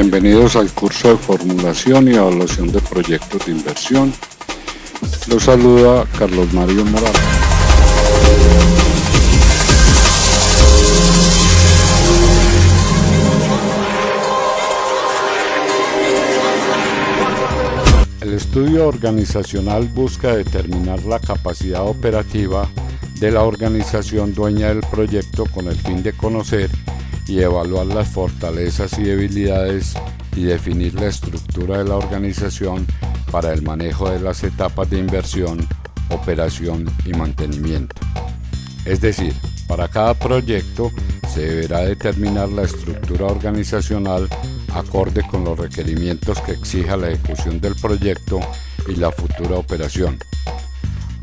Bienvenidos al curso de formulación y evaluación de proyectos de inversión. Los saluda Carlos Mario Morales. El estudio organizacional busca determinar la capacidad operativa de la organización dueña del proyecto con el fin de conocer y evaluar las fortalezas y debilidades y definir la estructura de la organización para el manejo de las etapas de inversión, operación y mantenimiento. Es decir, para cada proyecto se deberá determinar la estructura organizacional acorde con los requerimientos que exija la ejecución del proyecto y la futura operación.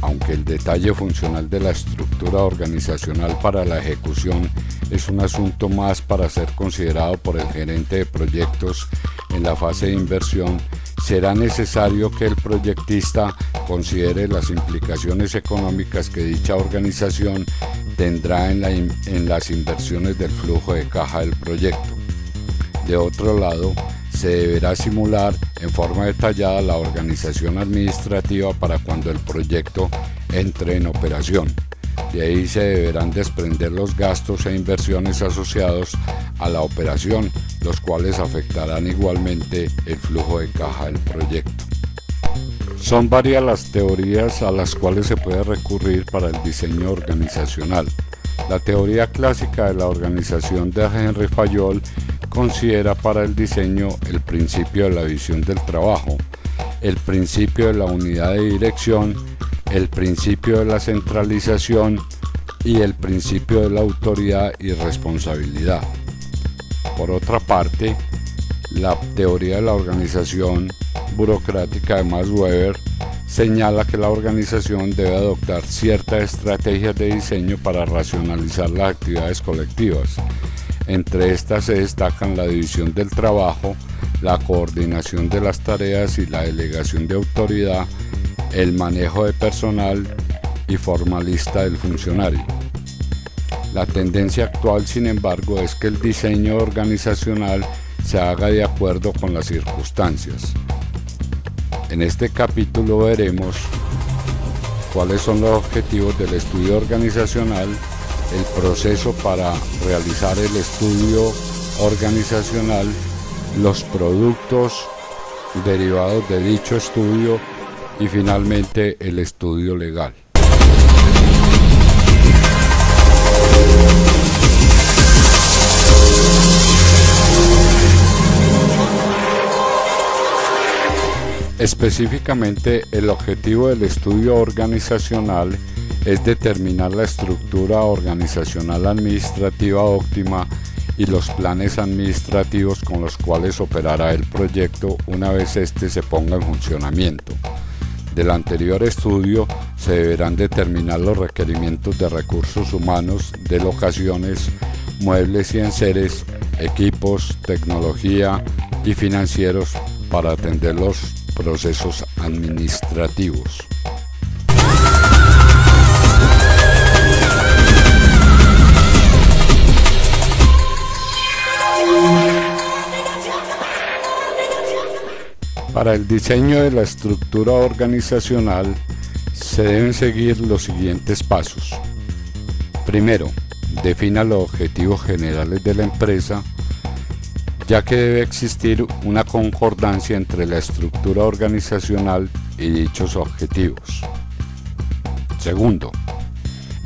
Aunque el detalle funcional de la estructura organizacional para la ejecución es un asunto más para ser considerado por el gerente de proyectos en la fase de inversión, será necesario que el proyectista considere las implicaciones económicas que dicha organización tendrá en las inversiones del flujo de caja del proyecto. De otro lado, se deberá simular en forma detallada la organización administrativa para cuando el proyecto entre en operación. De ahí se deberán desprender los gastos e inversiones asociados a la operación, los cuales afectarán igualmente el flujo de caja del proyecto. Son varias las teorías a las cuales se puede recurrir para el diseño organizacional. La teoría clásica de la organización de Henry Fayol considera para el diseño el principio de la visión del trabajo, el principio de la unidad de dirección, el principio de la centralización y el principio de la autoridad y responsabilidad. Por otra parte, la teoría de la organización burocrática de Max Weber señala que la organización debe adoptar ciertas estrategias de diseño para racionalizar las actividades colectivas. Entre estas se destacan la división del trabajo, la coordinación de las tareas y la delegación de autoridad, el manejo de personal y formalista del funcionario. La tendencia actual, sin embargo, es que el diseño organizacional se haga de acuerdo con las circunstancias. En este capítulo veremos cuáles son los objetivos del estudio organizacional, el proceso para realizar el estudio organizacional, los productos derivados de dicho estudio y finalmente el estudio legal. Específicamente, el objetivo del estudio organizacional es determinar la estructura organizacional administrativa óptima y los planes administrativos con los cuales operará el proyecto una vez éste se ponga en funcionamiento. Del anterior estudio se deberán determinar los requerimientos de recursos humanos, de locaciones, muebles y enseres, equipos, tecnología y financieros para atender los procesos administrativos. Para el diseño de la estructura organizacional se deben seguir los siguientes pasos. Primero, defina los objetivos generales de la empresa, ya que debe existir una concordancia entre la estructura organizacional y dichos objetivos. Segundo,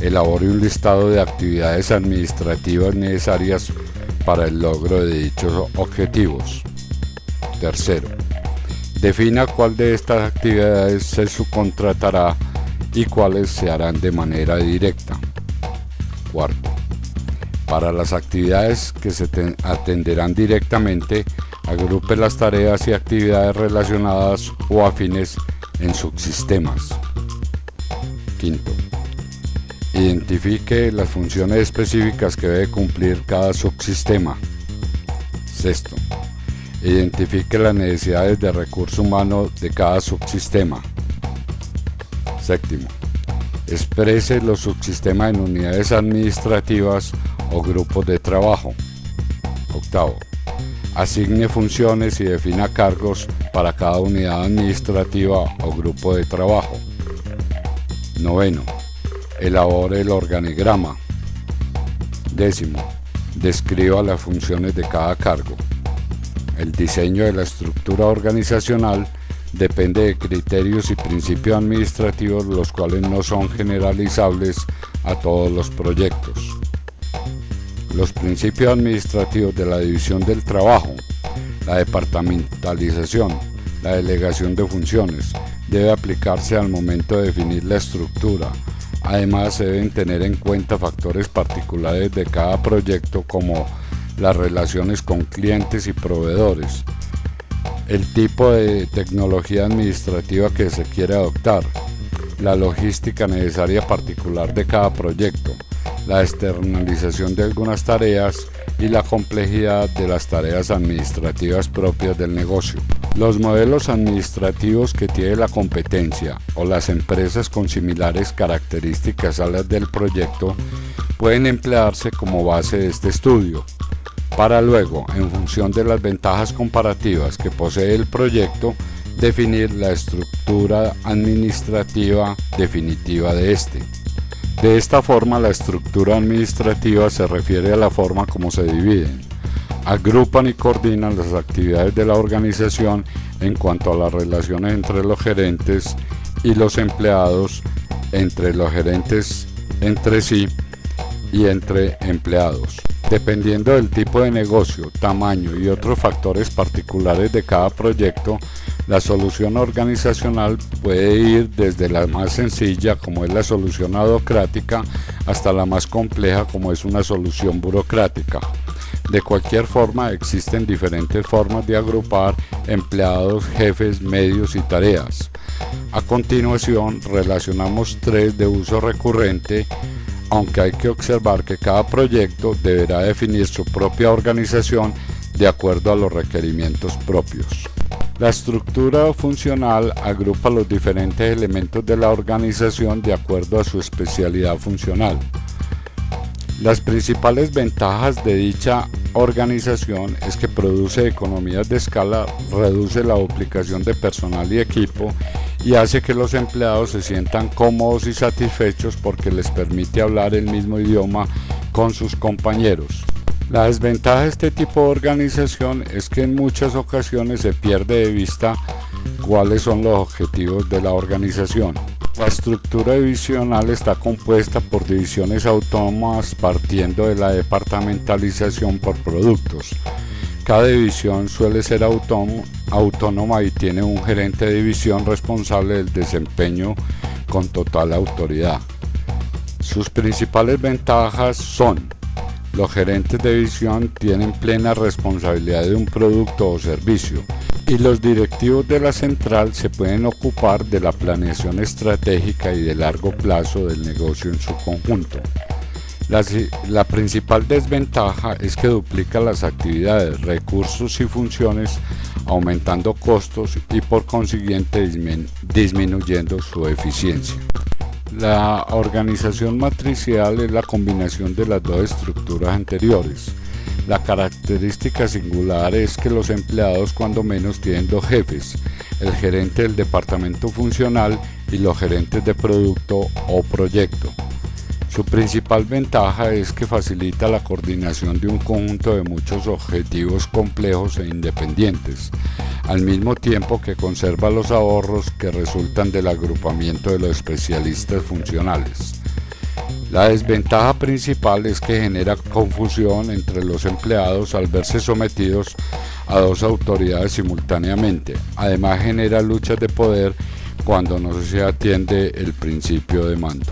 elabore un listado de actividades administrativas necesarias para el logro de dichos objetivos. Tercero, defina cuál de estas actividades se subcontratará y cuáles se harán de manera directa. Cuarto, para las actividades que se atenderán directamente, agrupe las tareas y actividades relacionadas o afines en subsistemas. Quinto, identifique las funciones específicas que debe cumplir cada subsistema. Sexto, identifique las necesidades de recurso humano de cada subsistema. Séptimo, exprese los subsistemas en unidades administrativas o grupos de trabajo. Octavo, asigne funciones y defina cargos para cada unidad administrativa o grupo de trabajo. 9. Elabore el organigrama. 10. Describa las funciones de cada cargo. El diseño de la estructura organizacional depende de criterios y principios administrativos, los cuales no son generalizables a todos los proyectos. Los principios administrativos de la división del trabajo, la departamentalización, la delegación de funciones, debe aplicarse al momento de definir la estructura. Además, se deben tener en cuenta factores particulares de cada proyecto, como las relaciones con clientes y proveedores, el tipo de tecnología administrativa que se quiere adoptar, la logística necesaria particular de cada proyecto, la externalización de algunas tareas y la complejidad de las tareas administrativas propias del negocio. Los modelos administrativos que tiene la competencia o las empresas con similares características a las del proyecto pueden emplearse como base de este estudio, para luego, en función de las ventajas comparativas que posee el proyecto, definir la estructura administrativa definitiva de este. De esta forma, la estructura administrativa se refiere a la forma como se dividen, agrupan y coordinan las actividades de la organización en cuanto a las relaciones entre los gerentes y los empleados, entre los gerentes entre sí y entre empleados. Dependiendo del tipo de negocio, tamaño y otros factores particulares de cada proyecto, la solución organizacional puede ir desde la más sencilla, como es la solución adhocrática, hasta la más compleja, como es una solución burocrática. De cualquier forma, existen diferentes formas de agrupar empleados, jefes, medios y tareas. A continuación, relacionamos 3 de uso recurrente, aunque hay que observar que cada proyecto deberá definir su propia organización de acuerdo a los requerimientos propios. La estructura funcional agrupa los diferentes elementos de la organización de acuerdo a su especialidad funcional. Las principales ventajas de dicha organización es que produce economías de escala, reduce la duplicación de personal y equipo y hace que los empleados se sientan cómodos y satisfechos porque les permite hablar el mismo idioma con sus compañeros. La desventaja de este tipo de organización es que en muchas ocasiones se pierde de vista cuáles son los objetivos de la organización. La estructura divisional está compuesta por divisiones autónomas partiendo de la departamentalización por productos. Cada división suele ser autónoma y tiene un gerente de división responsable del desempeño con total autoridad. Sus principales ventajas son: los gerentes de división tienen plena responsabilidad de un producto o servicio, y los directivos de la central se pueden ocupar de la planeación estratégica y de largo plazo del negocio en su conjunto. La principal desventaja es que duplica las actividades, recursos y funciones, aumentando costos y por consiguiente disminuyendo su eficiencia. La organización matricial es la combinación de las dos estructuras anteriores. La característica singular es que los empleados cuando menos tienen 2 jefes, el gerente del departamento funcional y los gerentes de producto o proyecto. Su principal ventaja es que facilita la coordinación de un conjunto de muchos objetivos complejos e independientes, al mismo tiempo que conserva los ahorros que resultan del agrupamiento de los especialistas funcionales. La desventaja principal es que genera confusión entre los empleados al verse sometidos a 2 autoridades simultáneamente. Además, genera luchas de poder cuando no se atiende el principio de mando.